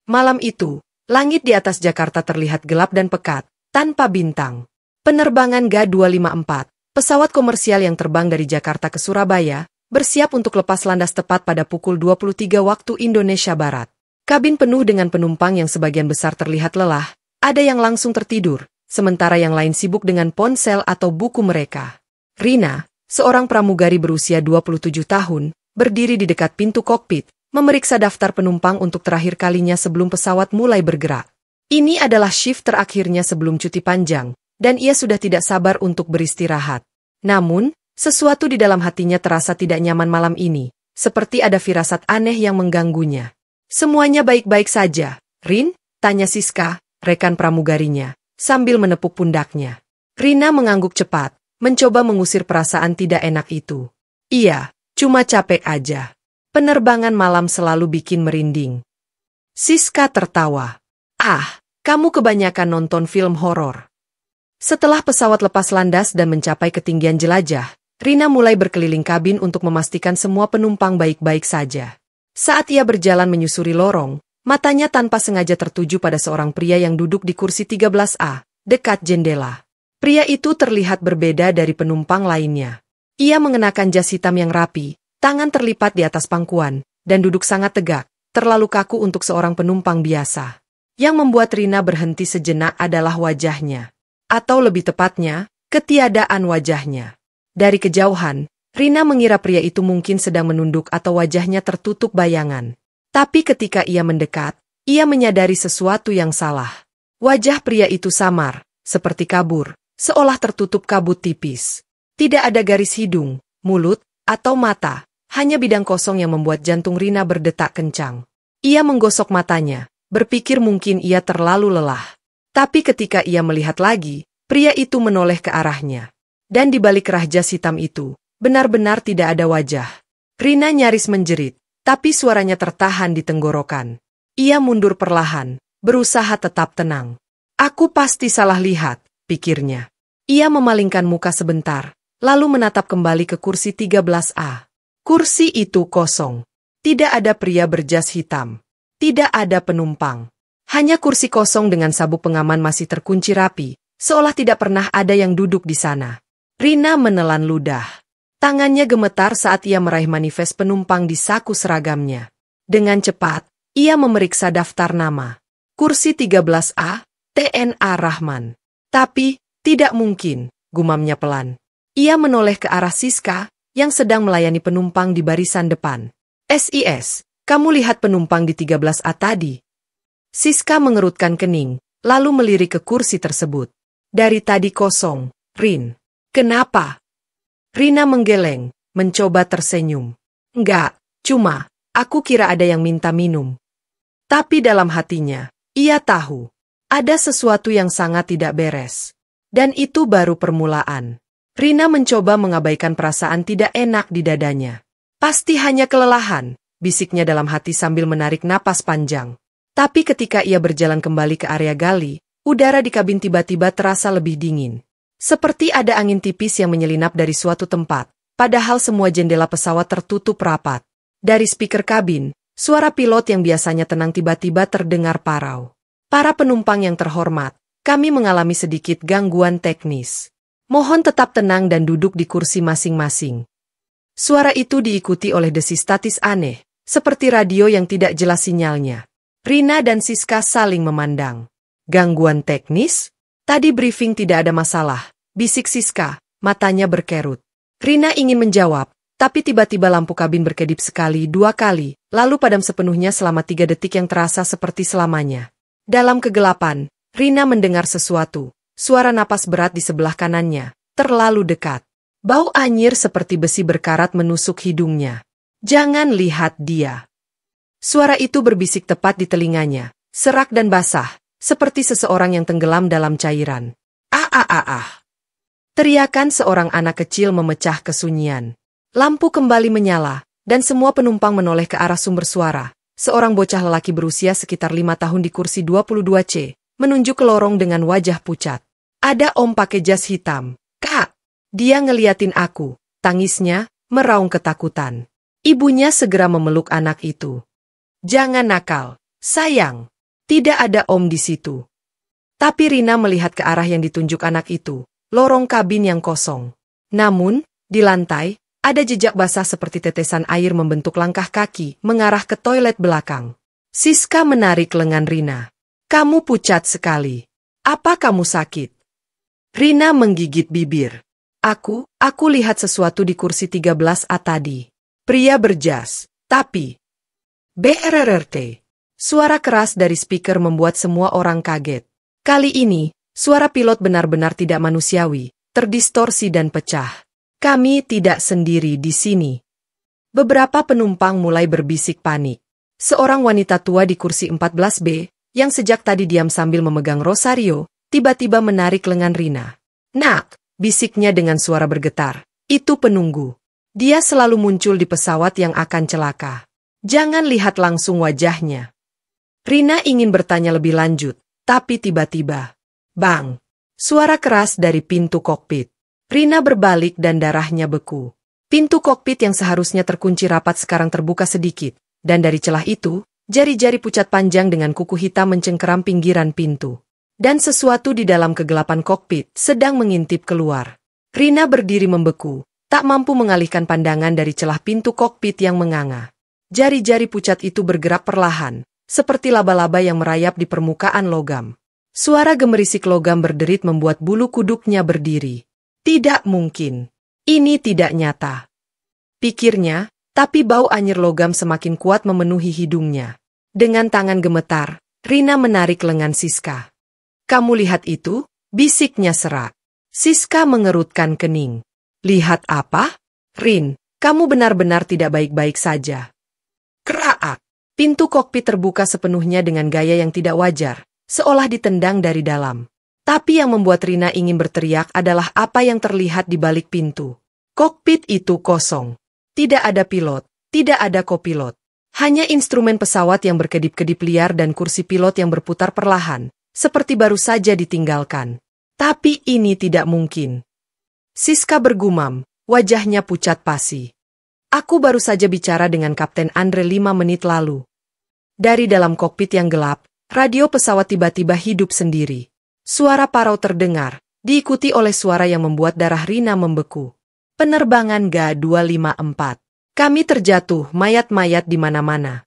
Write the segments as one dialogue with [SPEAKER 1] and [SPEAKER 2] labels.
[SPEAKER 1] Malam itu, langit di atas Jakarta terlihat gelap dan pekat, tanpa bintang. Penerbangan GA254, pesawat komersial yang terbang dari Jakarta ke Surabaya, bersiap untuk lepas landas tepat pada pukul 23 waktu Indonesia Barat. Kabin penuh dengan penumpang yang sebagian besar terlihat lelah, ada yang langsung tertidur, sementara yang lain sibuk dengan ponsel atau buku mereka. Rina, seorang pramugari berusia 27 tahun, berdiri di dekat pintu kokpit, memeriksa daftar penumpang untuk terakhir kalinya sebelum pesawat mulai bergerak. Ini adalah shift terakhirnya sebelum cuti panjang, dan ia sudah tidak sabar untuk beristirahat. Namun, sesuatu di dalam hatinya terasa tidak nyaman malam ini, seperti ada firasat aneh yang mengganggunya. Semuanya baik-baik saja, Rin? Tanya Siska, rekan pramugarinya, sambil menepuk pundaknya. Rina mengangguk cepat, mencoba mengusir perasaan tidak enak itu. Iya, cuma capek aja. Penerbangan malam selalu bikin merinding. Siska tertawa. Ah, kamu kebanyakan nonton film horor. Setelah pesawat lepas landas dan mencapai ketinggian jelajah, Rina mulai berkeliling kabin untuk memastikan semua penumpang baik-baik saja. Saat ia berjalan menyusuri lorong, matanya tanpa sengaja tertuju pada seorang pria yang duduk di kursi 13A, dekat jendela. Pria itu terlihat berbeda dari penumpang lainnya. Ia mengenakan jas hitam yang rapi, tangan terlipat di atas pangkuan, dan duduk sangat tegak, terlalu kaku untuk seorang penumpang biasa. Yang membuat Rina berhenti sejenak adalah wajahnya. Atau lebih tepatnya, ketiadaan wajahnya. Dari kejauhan, Rina mengira pria itu mungkin sedang menunduk atau wajahnya tertutup bayangan. Tapi ketika ia mendekat, ia menyadari sesuatu yang salah. Wajah pria itu samar, seperti kabur, seolah tertutup kabut tipis. Tidak ada garis hidung, mulut, atau mata, hanya bidang kosong yang membuat jantung Rina berdetak kencang. Ia menggosok matanya, berpikir mungkin ia terlalu lelah. Tapi ketika ia melihat lagi, pria itu menoleh ke arahnya. Dan di balik kerah jas hitam itu, benar-benar tidak ada wajah. Rina nyaris menjerit, tapi suaranya tertahan di tenggorokan. Ia mundur perlahan, berusaha tetap tenang. Aku pasti salah lihat, pikirnya. Ia memalingkan muka sebentar, lalu menatap kembali ke kursi 13A. Kursi itu kosong. Tidak ada pria berjas hitam. Tidak ada penumpang. Hanya kursi kosong dengan sabuk pengaman masih terkunci rapi, seolah tidak pernah ada yang duduk di sana. Rina menelan ludah. Tangannya gemetar saat ia meraih manifest penumpang di saku seragamnya. Dengan cepat, ia memeriksa daftar nama. Kursi 13A, TNA Rahman. Tapi, tidak mungkin, gumamnya pelan. Ia menoleh ke arah Siska, yang sedang melayani penumpang di barisan depan. SIS, kamu lihat penumpang di 13A tadi? Siska mengerutkan kening, lalu melirik ke kursi tersebut. Dari tadi kosong, Rin. Kenapa? Rina menggeleng, mencoba tersenyum. Enggak, cuma, aku kira ada yang minta minum. Tapi dalam hatinya, ia tahu, ada sesuatu yang sangat tidak beres. Dan itu baru permulaan. Rina mencoba mengabaikan perasaan tidak enak di dadanya. Pasti hanya kelelahan, bisiknya dalam hati sambil menarik napas panjang. Tapi ketika ia berjalan kembali ke area gali, udara di kabin tiba-tiba terasa lebih dingin. Seperti ada angin tipis yang menyelinap dari suatu tempat, padahal semua jendela pesawat tertutup rapat. Dari speaker kabin, suara pilot yang biasanya tenang tiba-tiba terdengar parau. Para penumpang yang terhormat, kami mengalami sedikit gangguan teknis. Mohon tetap tenang dan duduk di kursi masing-masing. Suara itu diikuti oleh desis statis aneh, seperti radio yang tidak jelas sinyalnya. Rina dan Siska saling memandang. Gangguan teknis? Tadi briefing tidak ada masalah, bisik Siska, matanya berkerut. Rina ingin menjawab, tapi tiba-tiba lampu kabin berkedip sekali, dua kali, lalu padam sepenuhnya selama 3 detik yang terasa seperti selamanya. Dalam kegelapan, Rina mendengar sesuatu, suara napas berat di sebelah kanannya, terlalu dekat. Bau anyir seperti besi berkarat menusuk hidungnya. Jangan lihat dia. Suara itu berbisik tepat di telinganya, serak dan basah, seperti seseorang yang tenggelam dalam cairan. Ah. Teriakan seorang anak kecil memecah kesunyian. Lampu kembali menyala, dan semua penumpang menoleh ke arah sumber suara. Seorang bocah lelaki berusia sekitar 5 tahun di kursi 22C, menunjuk ke lorong dengan wajah pucat. Ada om pakai jas hitam. Kak, dia ngeliatin aku, tangisnya, meraung ketakutan. Ibunya segera memeluk anak itu. Jangan nakal, sayang. Tidak ada Om di situ. Tapi Rina melihat ke arah yang ditunjuk anak itu, lorong kabin yang kosong. Namun, di lantai, ada jejak basah seperti tetesan air membentuk langkah kaki mengarah ke toilet belakang. Siska menarik lengan Rina. Kamu pucat sekali. Apa kamu sakit? Rina menggigit bibir. Aku lihat sesuatu di kursi 13A tadi. Pria berjas. Tapi. BRRT. Suara keras dari speaker membuat semua orang kaget. Kali ini, suara pilot benar-benar tidak manusiawi, terdistorsi dan pecah. Kami tidak sendiri di sini. Beberapa penumpang mulai berbisik panik. Seorang wanita tua di kursi 14B, yang sejak tadi diam sambil memegang rosario, tiba-tiba menarik lengan Rina. Nak, bisiknya dengan suara bergetar. Itu penunggu. Dia selalu muncul di pesawat yang akan celaka. Jangan lihat langsung wajahnya. Rina ingin bertanya lebih lanjut, tapi tiba-tiba. Bang! Suara keras dari pintu kokpit. Rina berbalik dan darahnya beku. Pintu kokpit yang seharusnya terkunci rapat sekarang terbuka sedikit. Dan dari celah itu, jari-jari pucat panjang dengan kuku hitam mencengkeram pinggiran pintu. Dan sesuatu di dalam kegelapan kokpit sedang mengintip keluar. Rina berdiri membeku, tak mampu mengalihkan pandangan dari celah pintu kokpit yang menganga. Jari-jari pucat itu bergerak perlahan, seperti laba-laba yang merayap di permukaan logam. Suara gemerisik logam berderit membuat bulu kuduknya berdiri. Tidak mungkin. Ini tidak nyata. Pikirnya. Tapi bau anyir logam semakin kuat memenuhi hidungnya. Dengan tangan gemetar, Rina menarik lengan Siska. Kamu lihat itu? Bisiknya serak. Siska mengerutkan kening. Lihat apa? Rin, kamu benar-benar tidak baik-baik saja. Kraak. Pintu kokpit terbuka sepenuhnya dengan gaya yang tidak wajar, seolah ditendang dari dalam. Tapi yang membuat Rina ingin berteriak adalah apa yang terlihat di balik pintu. Kokpit itu kosong. Tidak ada pilot, tidak ada kopilot. Hanya instrumen pesawat yang berkedip-kedip liar dan kursi pilot yang berputar perlahan, seperti baru saja ditinggalkan. Tapi ini tidak mungkin. Siska bergumam, wajahnya pucat pasi. Aku baru saja bicara dengan Kapten Andre 5 menit lalu. Dari dalam kokpit yang gelap, radio pesawat tiba-tiba hidup sendiri. Suara parau terdengar, diikuti oleh suara yang membuat darah Rina membeku. Penerbangan GA254. Kami terjatuh, mayat-mayat di mana-mana.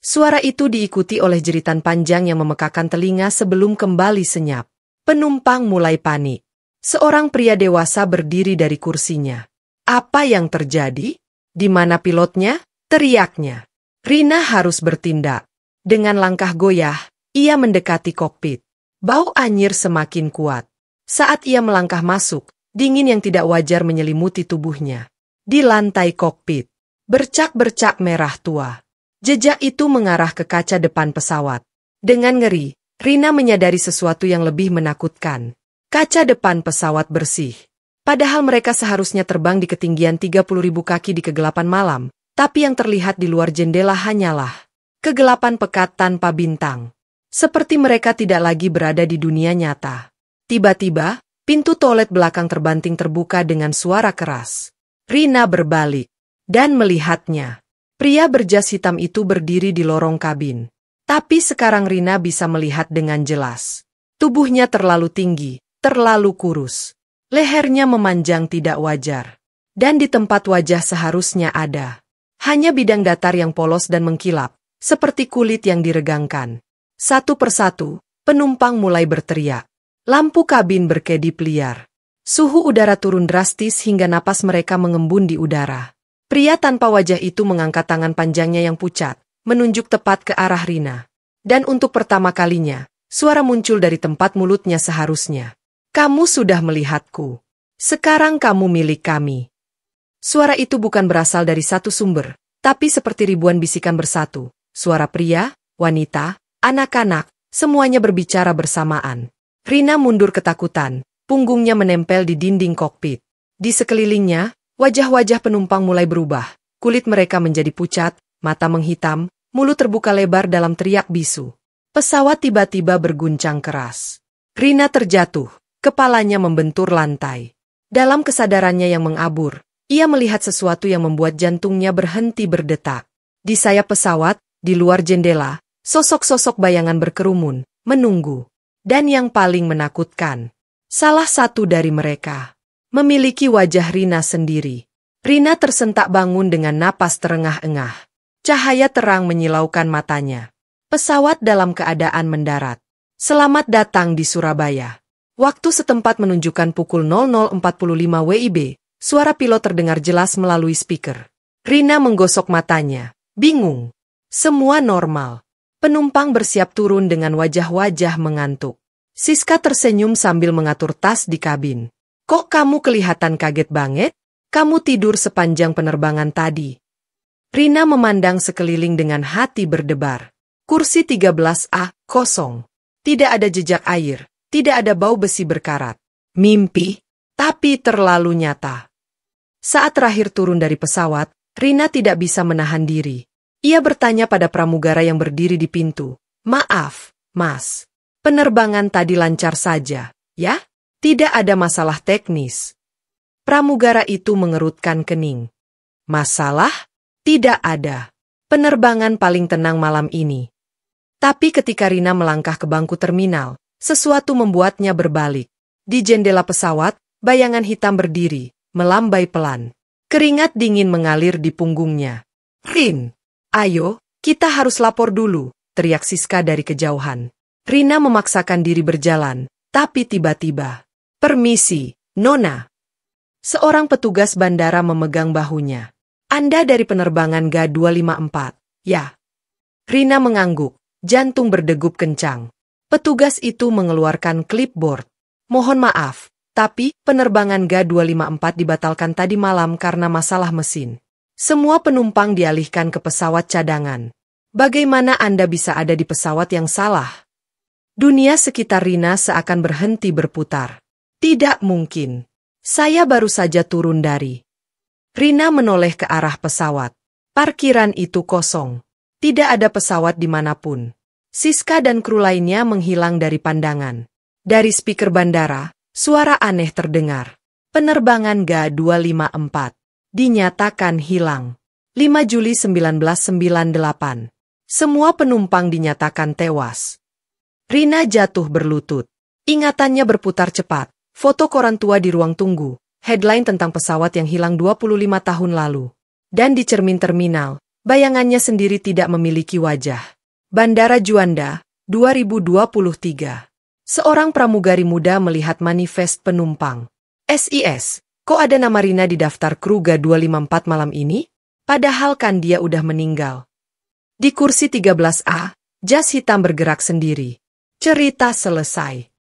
[SPEAKER 1] Suara itu diikuti oleh jeritan panjang yang memekakan telinga sebelum kembali senyap. Penumpang mulai panik. Seorang pria dewasa berdiri dari kursinya. Apa yang terjadi? Di mana pilotnya? Teriaknya. Rina harus bertindak. Dengan langkah goyah, ia mendekati kokpit. Bau anyir semakin kuat. Saat ia melangkah masuk, dingin yang tidak wajar menyelimuti tubuhnya. Di lantai kokpit, bercak-bercak merah tua. Jejak itu mengarah ke kaca depan pesawat. Dengan ngeri, Rina menyadari sesuatu yang lebih menakutkan. Kaca depan pesawat bersih. Padahal mereka seharusnya terbang di ketinggian 30.000 kaki di kegelapan malam, tapi yang terlihat di luar jendela hanyalah kegelapan pekat tanpa bintang. Seperti mereka tidak lagi berada di dunia nyata. Tiba-tiba, pintu toilet belakang terbanting terbuka dengan suara keras. Rina berbalik dan melihatnya. Pria berjas hitam itu berdiri di lorong kabin. Tapi sekarang Rina bisa melihat dengan jelas. Tubuhnya terlalu tinggi, terlalu kurus. Lehernya memanjang tidak wajar. Dan di tempat wajah seharusnya ada hanya bidang datar yang polos dan mengkilap, seperti kulit yang diregangkan. Satu persatu, penumpang mulai berteriak. Lampu kabin berkedip liar. Suhu udara turun drastis hingga napas mereka mengembun di udara. Pria tanpa wajah itu mengangkat tangan panjangnya yang pucat, menunjuk tepat ke arah Rina. Dan untuk pertama kalinya, suara muncul dari tempat mulutnya seharusnya. Kamu sudah melihatku. Sekarang kamu milik kami. Suara itu bukan berasal dari satu sumber, tapi seperti ribuan bisikan bersatu. Suara pria, wanita, anak-anak, semuanya berbicara bersamaan. Rina mundur ketakutan, punggungnya menempel di dinding kokpit. Di sekelilingnya, wajah-wajah penumpang mulai berubah. Kulit mereka menjadi pucat, mata menghitam, mulut terbuka lebar dalam teriak bisu. Pesawat tiba-tiba berguncang keras. Rina terjatuh, kepalanya membentur lantai. Dalam kesadarannya yang mengabur, ia melihat sesuatu yang membuat jantungnya berhenti berdetak. Di sayap pesawat, di luar jendela, Sosok-sosok bayangan berkerumun, menunggu. Dan yang paling menakutkan, salah satu dari mereka memiliki wajah Rina sendiri. Rina tersentak bangun dengan napas terengah-engah. Cahaya terang menyilaukan matanya. Pesawat dalam keadaan mendarat. Selamat datang di Surabaya. Waktu setempat menunjukkan pukul 00.45 WIB. Suara pilot terdengar jelas melalui speaker. Rina menggosok matanya. Bingung. Semua normal. Penumpang bersiap turun dengan wajah-wajah mengantuk. Siska tersenyum sambil mengatur tas di kabin. Kok kamu kelihatan kaget banget? Kamu tidur sepanjang penerbangan tadi. Rina memandang sekeliling dengan hati berdebar. Kursi 13A, kosong. Tidak ada jejak air, tidak ada bau besi berkarat. Mimpi, tapi terlalu nyata. Saat terakhir turun dari pesawat, Rina tidak bisa menahan diri. Ia bertanya pada pramugara yang berdiri di pintu. Maaf, Mas. Penerbangan tadi lancar saja, ya? Tidak ada masalah teknis. Pramugara itu mengerutkan kening. Masalah? Tidak ada. Penerbangan paling tenang malam ini. Tapi ketika Rina melangkah ke bangku terminal, sesuatu membuatnya berbalik. Di jendela pesawat, bayangan hitam berdiri, melambai pelan. Keringat dingin mengalir di punggungnya. Rin, ayo, kita harus lapor dulu, teriak Siska dari kejauhan. Rina memaksakan diri berjalan, tapi tiba-tiba. Permisi, Nona. Seorang petugas bandara memegang bahunya. Anda dari penerbangan GA254, ya? Rina mengangguk. Jantung berdegup kencang. Petugas itu mengeluarkan clipboard. Mohon maaf, tapi penerbangan GA254 dibatalkan tadi malam karena masalah mesin. Semua penumpang dialihkan ke pesawat cadangan. Bagaimana Anda bisa ada di pesawat yang salah? Dunia sekitar Rina seakan berhenti berputar. Tidak mungkin. Saya baru saja turun dari. Rina menoleh ke arah pesawat. Parkiran itu kosong. Tidak ada pesawat dimanapun. Siska dan kru lainnya menghilang dari pandangan. Dari speaker bandara, suara aneh terdengar. Penerbangan GA254 dinyatakan hilang. 5 Juli 1998. Semua penumpang dinyatakan tewas. Rina jatuh berlutut. Ingatannya berputar cepat. Foto koran tua di ruang tunggu. Headline tentang pesawat yang hilang 25 tahun lalu. Dan di cermin terminal, bayangannya sendiri tidak memiliki wajah. Bandara Juanda, 2023. Seorang pramugari muda melihat manifest penumpang. SIS, kok ada nama Rina di daftar kru GA254 malam ini? Padahal kan dia udah meninggal. Di kursi 13A, jas hitam bergerak sendiri. Cerita selesai.